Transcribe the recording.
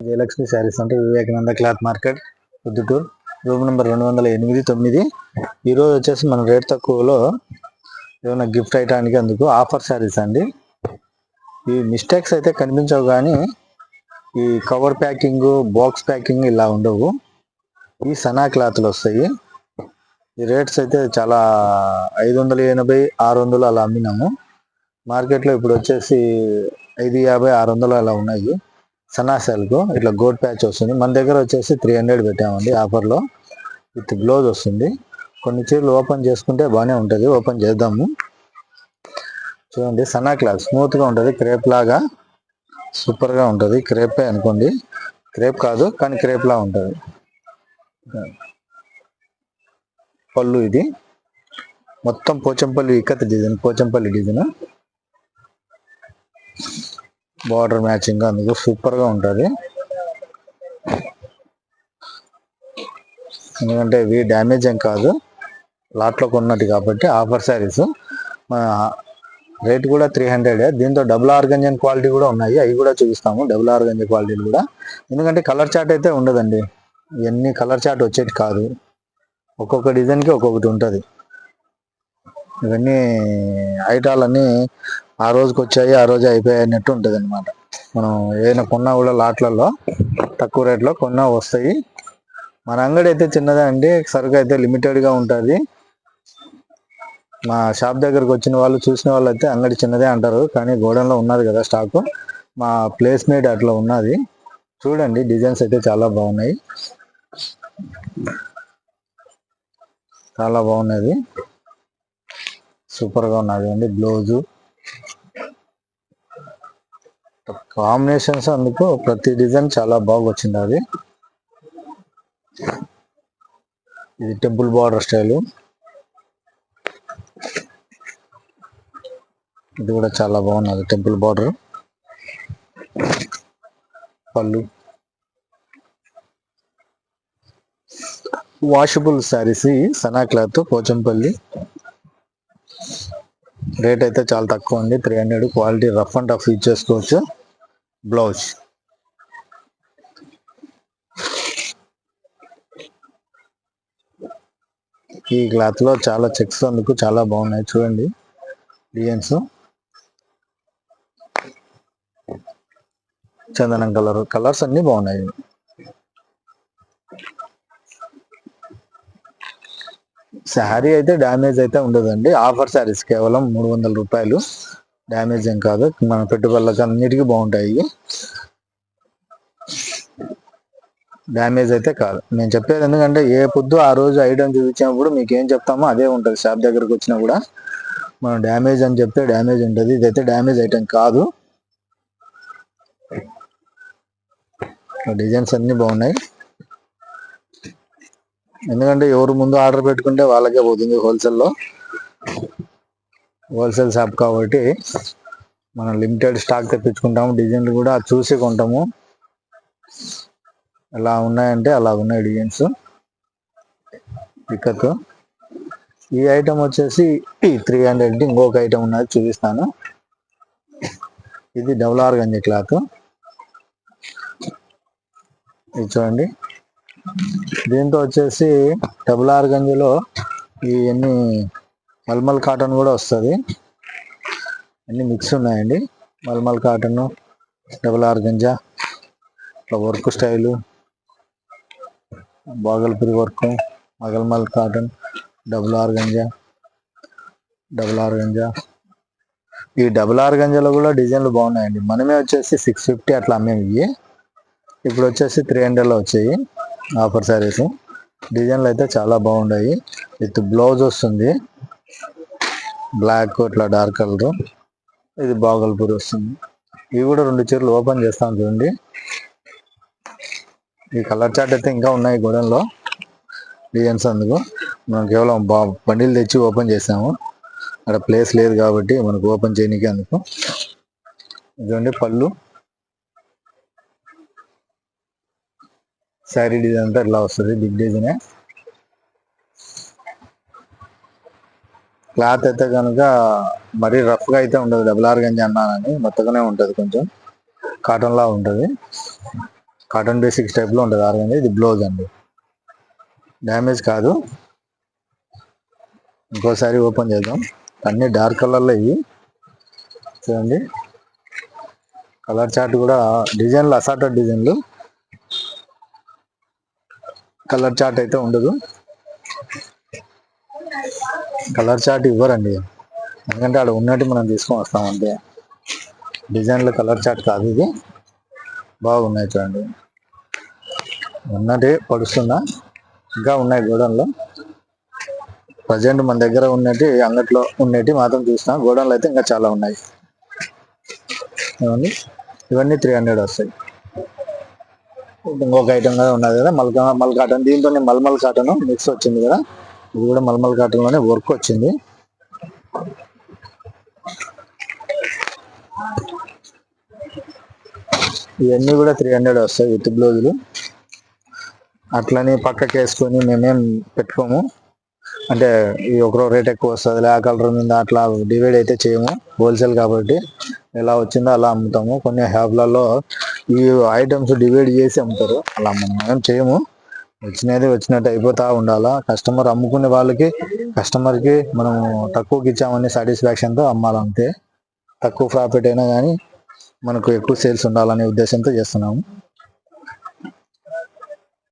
జయలక్ష్మి శారీస్ అంటే Vivekananda cloth market Proddatur room number 208-9. ఈరోజు వచ్చేసి మన రేట్ తక్కువలో ఏమైనా గిఫ్ట్ అయ్యడానికి అందుకు ఆఫర్ శారీస్ అండి. ఈ మిస్టేక్స్ అయితే కనిపించవు, కానీ ఈ కవర్ ప్యాకింగ్ బాక్స్ ప్యాకింగ్ ఇలా ఉండవు. ఈ సనా క్లాత్లు వస్తాయి. ఈ రేట్స్ అయితే చాలా 580-600 అలా అమ్మినాము. మార్కెట్లో ఇప్పుడు వచ్చేసి 550-600 అలా ఉన్నాయి. సనాశాలకు ఇట్లా గోట్ ప్యాచ్ వస్తుంది. మన దగ్గర వచ్చేసి 300 పెట్టామండి ఆఫర్లో. విత్ బ్లౌజ్ వస్తుంది. కొన్ని చీరలు ఓపెన్ చేసుకుంటే బాగానే ఉంటుంది. ఓపెన్ చేద్దాము. చూడండి, సనా క్లాత్ స్మూత్గా ఉంటుంది. క్రేప్ లాగా సూపర్గా ఉంటుంది. క్రేపే అనుకోండి, క్రేప్ కాదు కానీ క్రేప్ లా ఉంటుంది. పళ్ళు ఇది మొత్తం Pochampally ikat design, Pochampally design. Border matching అందుకు సూపర్గా ఉంటుంది. ఎందుకంటే ఇవి డ్యామేజ్ ఏం కాదు, లాట్లో కొన్నట్టు కాబట్టి. ఆఫర్ శారీస్ రేట్ కూడా 300. దీంతో డబుల్ ఆర్గంజన్ క్వాలిటీ కూడా ఉన్నాయి, అవి కూడా చూపిస్తాము. డబుల్ ఆర్గంజన్ క్వాలిటీలు కూడా. ఎందుకంటే కలర్ చార్ట్ అయితే ఉండదండి, ఇవన్నీ కలర్ చార్ట్ వచ్చేది కాదు. ఒక్కొక్క డిజైన్కి ఒక్కొక్కటి ఉంటుంది. ఇవన్నీ ఐటాలన్నీ ఆ రోజుకి వచ్చాయి, ఆ రోజు అయిపోయాయి అన్నట్టు ఉంటుంది అనమాట. మనం ఏదైనా కొన్నా కూడా లాట్లలో తక్కువ రేట్లో కొన్నా వస్తాయి. మన అంగడి అయితే చిన్నదే అండి, సరుకు అయితే లిమిటెడ్గా ఉంటుంది. మా షాప్ దగ్గరకు వచ్చిన వాళ్ళు, చూసిన వాళ్ళు అయితే అంగడి చిన్నదే అంటారు, కానీ గోడౌన్లో ఉన్నది కదా స్టాకు. మా ప్లేస్మేట్ అట్లా ఉన్నది. చూడండి, డిజైన్స్ అయితే చాలా బాగున్నాయి, చాలా బాగున్నది, సూపర్గా ఉన్నది అండి. బ్లౌజు కాంబినేషన్స్ అందుకు ప్రతి డిజైన్ చాలా బాగా వచ్చింది. అది ఇది టెంపుల్ బార్డర్ స్టైలు. ఇది కూడా చాలా బాగున్నది, టెంపుల్ బార్డర్. పళ్ళు వాషబుల్ శారీస్, సనా క్లాత్ పోచంపల్లి. రేట్ అయితే చాలా తక్కువ అండి, 300. Quality rough and tough use చేసుకోవచ్చు. బ్లౌజ్ ఈ క్లాత్ లో చాలా చెక్స్ అందుకు చాలా బాగున్నాయి. చూడండి డిజైన్స్. చందనం కలర్స్ అన్ని బాగున్నాయి. శారీ అయితే డ్యామేజ్ అయితే ఉండదండి. ఆఫర్ శారీస్ కేవలం 300 రూపాయలు. డ్యామేజ్ ఏం కాదు, మన పెట్టుబడులకు అన్నిటికీ బాగుంటాయి. డ్యామేజ్ అయితే కాదు. నేను చెప్పేది ఎందుకంటే ఏ పొద్దు ఆ రోజు ఐటమ్ చూపించినప్పుడు మీకు ఏం చెప్తామో అదే ఉంటుంది. షాప్ దగ్గరకు వచ్చినా కూడా మనం డ్యామేజ్ అని చెప్తే డ్యామేజ్ ఉంటుంది. ఇదైతే డ్యామేజ్ ఐటమ్ కాదు. డిజైన్స్ అన్ని బాగున్నాయి. ఎందుకంటే ఎవరు ముందు ఆర్డర్ పెట్టుకుంటే వాళ్ళకే పోతుంది. హోల్సేల్ షాప్ కాబట్టి మనం లిమిటెడ్ స్టాక్ తెప్పించుకుంటాము. డిజైన్లు కూడా చూసి కొంటాము. ఎలా ఉన్నాయంటే అలా ఉన్నాయి డిజైన్స్. ఇక్కత్ ఈ ఐటమ్ వచ్చేసి 300. ఇంకొక ఐటమ్ ఉన్నది, చూపిస్తాను. ఇది డబుల్ ఆర్గంజా క్లాత్. ఇది చూడండి. దీంతో వచ్చేసి డబుల్ ఆర్గంజాలో ఇవన్నీ మల్మల్ కాటన్ కూడా వస్తుంది. అన్ని మిక్స్ ఉన్నాయండి. మల్మల్ కాటన్, డబుల్ ఆర్గంజా, ఇట్లా వర్క్ స్టైలు, బాగల్పూరి వర్క్, మగల్మల్ కాటన్, డబుల్ ఆర్గంజా. ఈ డబుల్ ఆర్గంజాలో కూడా డిజైన్లు బాగున్నాయండి. మనమే వచ్చేసి 650 అట్లా అమ్మేవి. ఇప్పుడు వచ్చేసి 300లో వచ్చాయి ఆఫర్ శారీస్. డిజైన్లు అయితే చాలా బాగున్నాయి. విత్ బ్లౌజ్ వస్తుంది, బ్లాక్ ఇట్లా డార్క్ కలర్. ఇది బాగల్పూరి వస్తుంది. ఇవి కూడా 2 చీరలు ఓపెన్ చేస్తాం చూడండి. ఈ కలర్ చార్ట్ అయితే ఇంకా ఉన్నాయి గోడౌన్లో డిజైన్స్. అందుకు మనం కేవలం బండిలు తెచ్చి ఓపెన్ చేసాము. అక్కడ ప్లేస్ లేదు కాబట్టి మనకు ఓపెన్ చేయడానికి. అందుకు ఇదండి పళ్ళు. శారీ డిజైన్ అంతా ఇట్లా వస్తుంది, బిగ్ డిజైన్. క్లాత్ అయితే కనుక మరీ రఫ్గా అయితే ఉండదు. డబుల్ ఆర్గంజా అన్నానని మెత్తగానే ఉంటుంది, కొంచెం కాటన్ లా ఉంటుంది. కాటన్ బేసిక్స్ టైప్లో ఉంటుంది ఆర్గంజా. ఇది బ్లౌజ్ అండి, డ్యామేజ్ కాదు. ఇంకోసారి ఓపెన్ చేద్దాం. అన్ని డార్క్ కలర్లో ఇవి చూడండి. కలర్ చార్ట్ కూడా డిజైన్లు అసార్టెడ్ డిజైన్లు, కలర్ చార్ట్ అయితే ఉండదు. కలర్ చార్ట్ ఇవ్వరండి, ఎందుకంటే అక్కడ ఉన్నట్టు మనం తీసుకొని వస్తాం అంతే. డిజైన్లో కలర్ చార్ట్ కాదు ఇది. బాగున్నాయి చూడండి, ఉన్నట్టే పడుస్తుందా, ఇంకా ఉన్నాయి గోడౌన్లో. ప్రజెంట్ మన దగ్గర ఉన్నట్టు అంగట్లో ఉన్నట్టు మాత్రం చూస్తాం, గోడౌన్లో అయితే ఇంకా చాలా ఉన్నాయి. ఇవన్నీ 300 వస్తాయి. ఇంకొక ఐటమ్ కూడా ఉన్నది కదా, మల్ కాటన్. దీంట్లోనే మల్మల్ కాటన్ మిక్స్ వచ్చింది కదా, ఇది కూడా మల్మల్ కాటన్ లోనే వర్క్ వచ్చింది. ఇవన్నీ కూడా 300 వస్తాయి విత్ బ్లౌజులు. అట్లని పక్కకి వేసుకొని మేమేం పెట్టుకోము, అంటే ఈ ఒకరో రేట్ ఎక్కువ వస్తుంది ఆ కలర్ మీద అట్లా డివైడ్ అయితే చేయము. హోల్సేల్ కాబట్టి ఎలా వచ్చిందో అలా అమ్ముతాము. కొన్ని హ్యాబ్లలో ఈ ఐటమ్స్ డివైడ్ చేసి అమ్ముతారు, అలా మనం ఏం చేయము. వచ్చినట్టు అయిపోతా ఉండాలా. కస్టమర్ అమ్ముకునే వాళ్ళకి, కస్టమర్కి మనం తక్కువకి ఇచ్చామని సాటిస్ఫాక్షన్తో అమ్మాలంతే. తక్కువ ప్రాఫిట్ అయినా కానీ మనకు ఎక్కువ సేల్స్ ఉండాలనే ఉద్దేశంతో చేస్తున్నాము.